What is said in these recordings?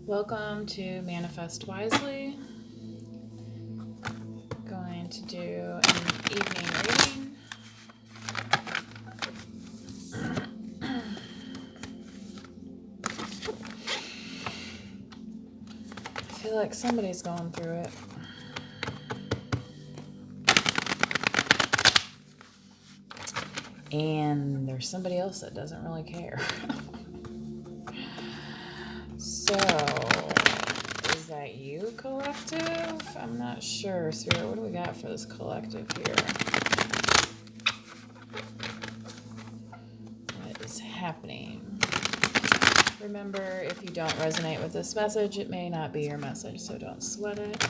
Welcome to Manifest Wisely. Going to do an evening reading. I feel like somebody's going through it. And there's somebody else that doesn't really care. So, is that you, collective? I'm not sure. Spirit, what do we got for this collective here? What is happening? Remember, if you don't resonate with this message, it may not be your message, so don't sweat it.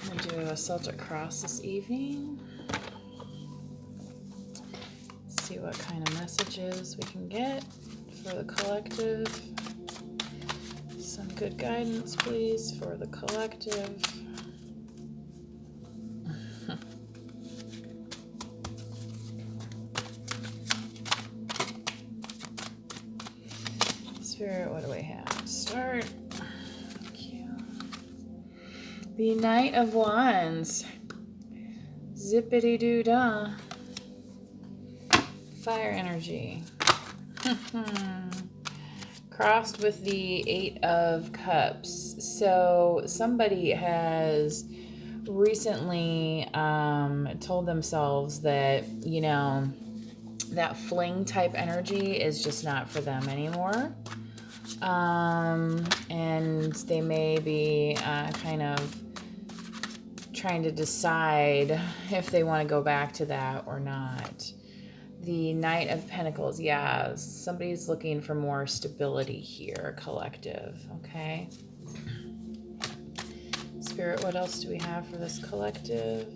I'm going to do a Celtic cross this evening. See what kind of messages we can get for the collective. Some good guidance, please, for the collective. Spirit, what do we have? Start. Thank you. The Knight of Wands. Zippity-doo-dah. Fire energy. Crossed with the Eight of Cups. So somebody has recently told themselves that, that fling type energy is just not for them anymore. And they may be kind of trying to decide if they want to go back to that or not. The Knight of Pentacles, yeah, somebody's looking for more stability here, collective, okay? Spirit, what else do we have for this collective?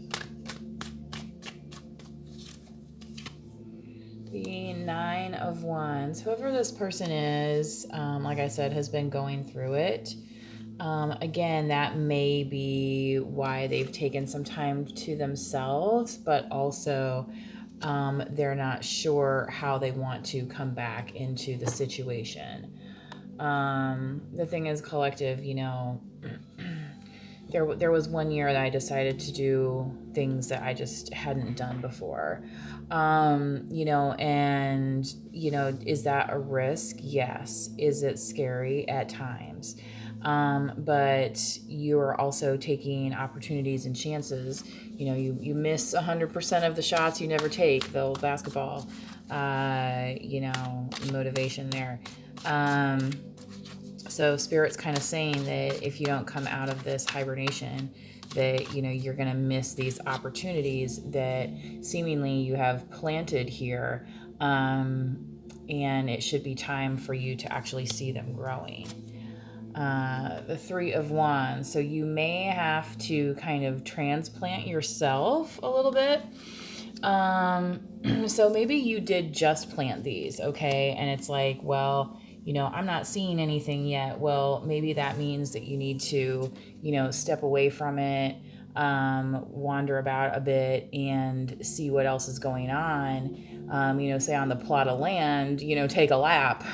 The Nine of Wands. Whoever this person is, like I said, has been going through it. Again, that may be why they've taken some time to themselves, but also they're not sure how they want to come back into the situation. The thing is, collective, there was one year that I decided to do things that I just hadn't done before. Is that a risk? Yes. Is it scary at times? But you're also taking opportunities and chances. You miss 100% of the shots you never take, the old basketball, motivation there. So Spirit's kind of saying that if you don't come out of this hibernation, that, you're going to miss these opportunities that seemingly you have planted here. And it should be time for you to actually see them growing. The Three of Wands. So you may have to kind of transplant yourself a little bit. So maybe you did just plant these, okay? And it's like, well, I'm not seeing anything yet. Well, maybe that means that you need to, step away from it, wander about a bit and see what else is going on. Say on the plot of land, take a lap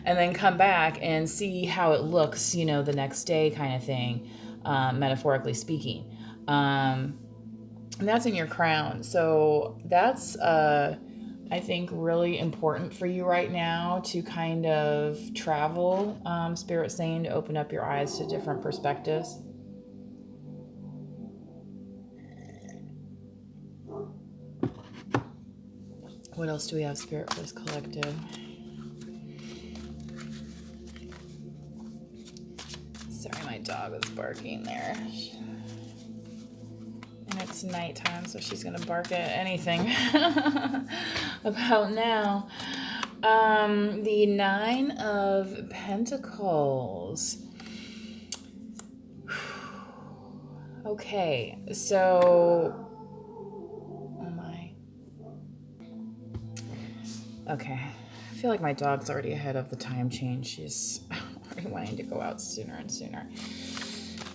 and then come back and see how it looks, the next day kind of thing, metaphorically speaking. And that's in your crown. So that's, I think, really important for you right now to kind of travel. Spirit saying to open up your eyes to different perspectives. What else do we have, Spirit, for this collective? Sorry, my dog was barking there. And it's nighttime, so she's going to bark at anything about now. The Nine of Pentacles. Okay, so... Okay, I feel like my dog's already ahead of the time change. She's already wanting to go out sooner and sooner.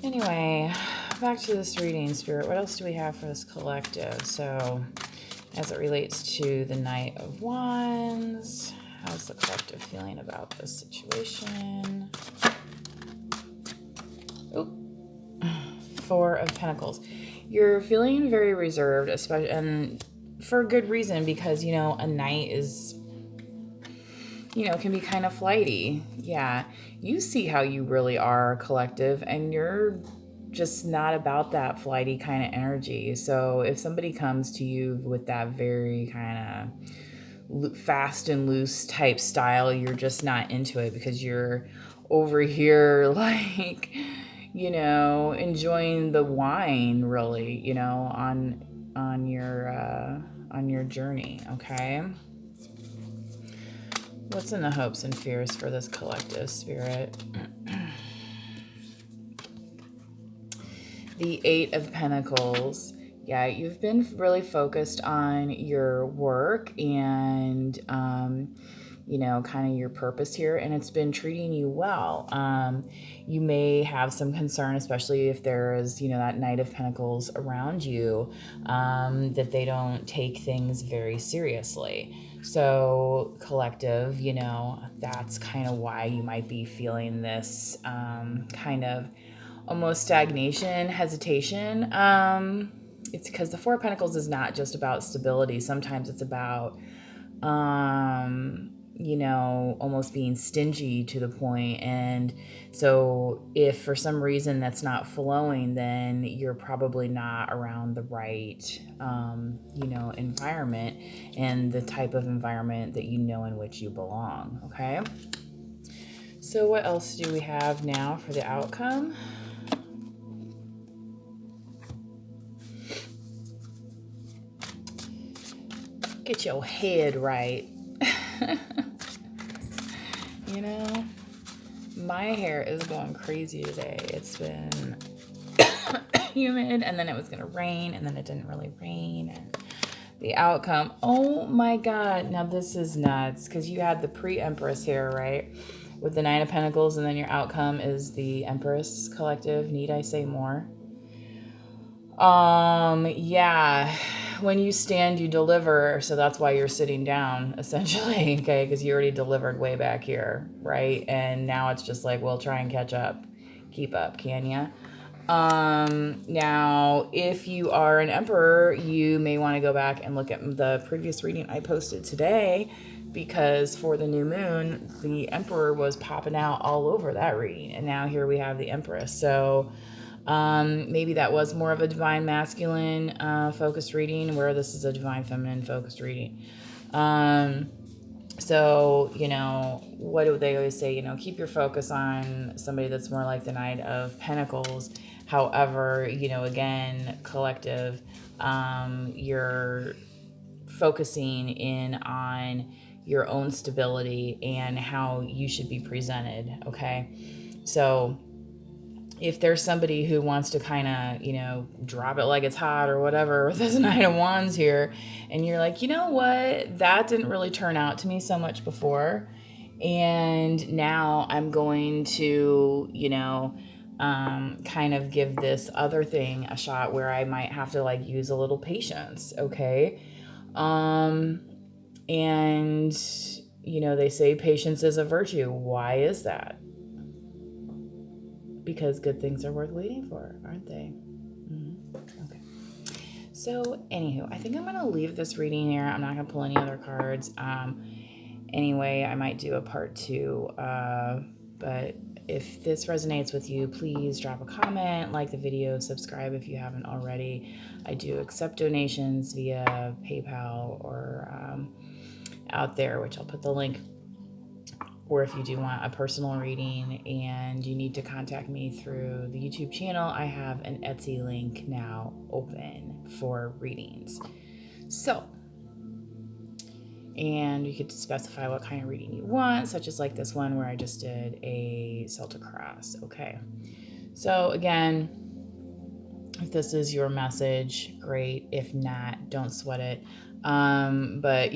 Anyway, back to this reading, Spirit. What else do we have for this collective? So, as it relates to the Knight of Wands, How's the collective feeling about this situation? Oh, Four of Pentacles. You're feeling very reserved, especially, and for good reason, because, a knight is, can be kind of flighty. Yeah, you see how you really are, collective, and you're just not about that flighty kind of energy. So if somebody comes to you with that very kind of fast and loose type style, you're just not into it, because you're over here like, enjoying the wine, really, on your journey. Okay, what's in the hopes and fears for this collective, Spirit? The Eight of Pentacles. Yeah, you've been really focused on your work and, kind of your purpose here, and it's been treating you well. You may have some concern, especially if there is, that Knight of Pentacles around you, that they don't take things very seriously. So, collective, that's kind of why you might be feeling this kind of almost stagnation, hesitation. It's because the Four of Pentacles is not just about stability. Sometimes it's about, almost being stingy to the point. And so if for some reason that's not flowing, then you're probably not around the right, environment, and the type of environment that in which you belong. Okay. So what else do we have now for the outcome? Get your head right. My hair is going crazy today. It's been humid, and then it was going to rain, and then it didn't really rain. And the outcome, oh my God. Now this is nuts, because you had the pre-Empress here, right? With the Nine of Pentacles, and then your outcome is the Empress, collective. Need I say more? Yeah. When you stand, you deliver. So that's why you're sitting down, essentially, okay? Because you already delivered way back here, right? And now it's just like, well, try and catch up. Keep up, can ya? Now, if you are an Emperor, you may want to go back and look at the previous reading I posted today, because for the new moon, the Emperor was popping out all over that reading. And now here we have the Empress. So maybe that was more of a divine masculine focused reading, where this is a divine feminine focused reading. So, what do they always say? Keep your focus on somebody that's more like the Knight of Pentacles. However, again, collective, you're focusing in on your own stability and how you should be presented. Okay. So if there's somebody who wants to kind of, drop it like it's hot or whatever with this Knight of Wands here, and you're like, you know what, that didn't really turn out to me so much before, and now I'm going to, kind of give this other thing a shot where I might have to use a little patience, okay? And, they say patience is a virtue. Why is that? Because good things are worth waiting for, aren't they? Okay. So, anywho, I think I'm going to leave this reading here. I'm not going to pull any other cards. Anyway, I might do a part 2. But if this resonates with you, please drop a comment, like the video, subscribe if you haven't already. I do accept donations via PayPal or out there, which I'll put the link. Or if you do want a personal reading and you need to contact me through the YouTube channel, I have an Etsy link now open for readings. So, and you could specify what kind of reading you want, such as like this one where I just did a Celtic cross. Okay. So again, if this is your message, great. If not, don't sweat it. But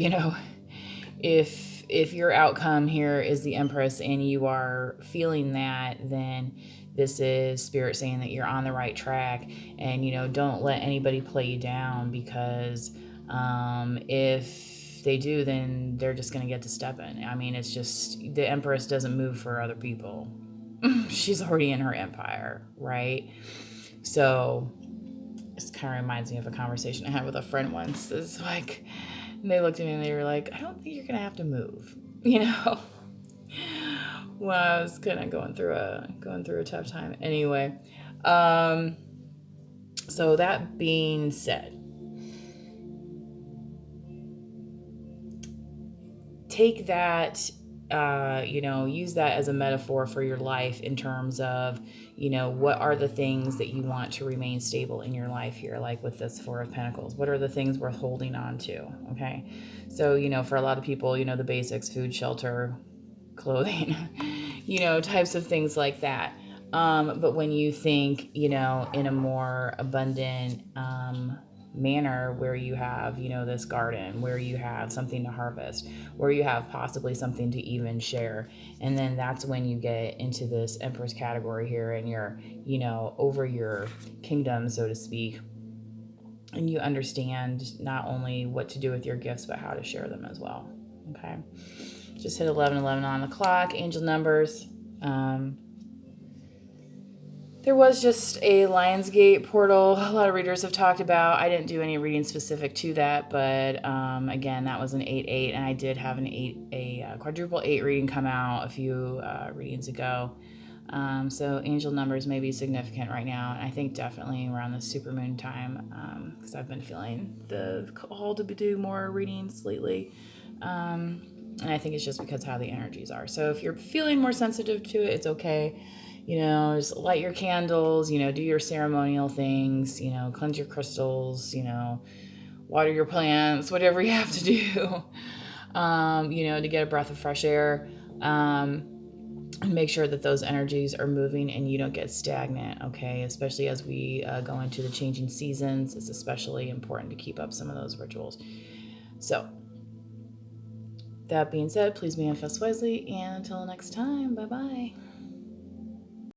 if your outcome here is the Empress and you are feeling that, then this is Spirit saying that you're on the right track, and don't let anybody play you down, because if they do, then they're just going to get to step in. I mean, it's just the Empress doesn't move for other people. She's already in her empire, right? So this kind of reminds me of a conversation I had with a friend once. It's like, they looked at me and they were like, I don't think you're going to have to move, Well, I was kind of going through a tough time. Anyway, so that being said, take that, use that as a metaphor for your life in terms of, what are the things that you want to remain stable in your life here, like with this Four of Pentacles. What are the things worth holding on to? Okay. So, for a lot of people, the basics, food, shelter, clothing, types of things like that. But when you think, in a more abundant manner, where you have, this garden, where you have something to harvest, where you have possibly something to even share. And then that's when you get into this Empress category here, and you're, over your kingdom, so to speak. And you understand not only what to do with your gifts, but how to share them as well. Okay. Just hit 11:11 on the clock. Angel numbers. There was just a Lionsgate portal a lot of readers have talked about. I didn't do any reading specific to that, but again, that was an 8/8, and I did have a quadruple 8 reading come out a few readings ago. So angel numbers may be significant right now, and I think definitely around the supermoon time, because I've been feeling the call to do more readings lately. And I think it's just because how the energies are. So if you're feeling more sensitive to it, it's okay. Just light your candles, do your ceremonial things, cleanse your crystals, water your plants, whatever you have to do, to get a breath of fresh air. And make sure that those energies are moving and you don't get stagnant, okay? Especially as we go into the changing seasons, it's especially important to keep up some of those rituals. So, that being said, please manifest wisely, and until next time, bye-bye.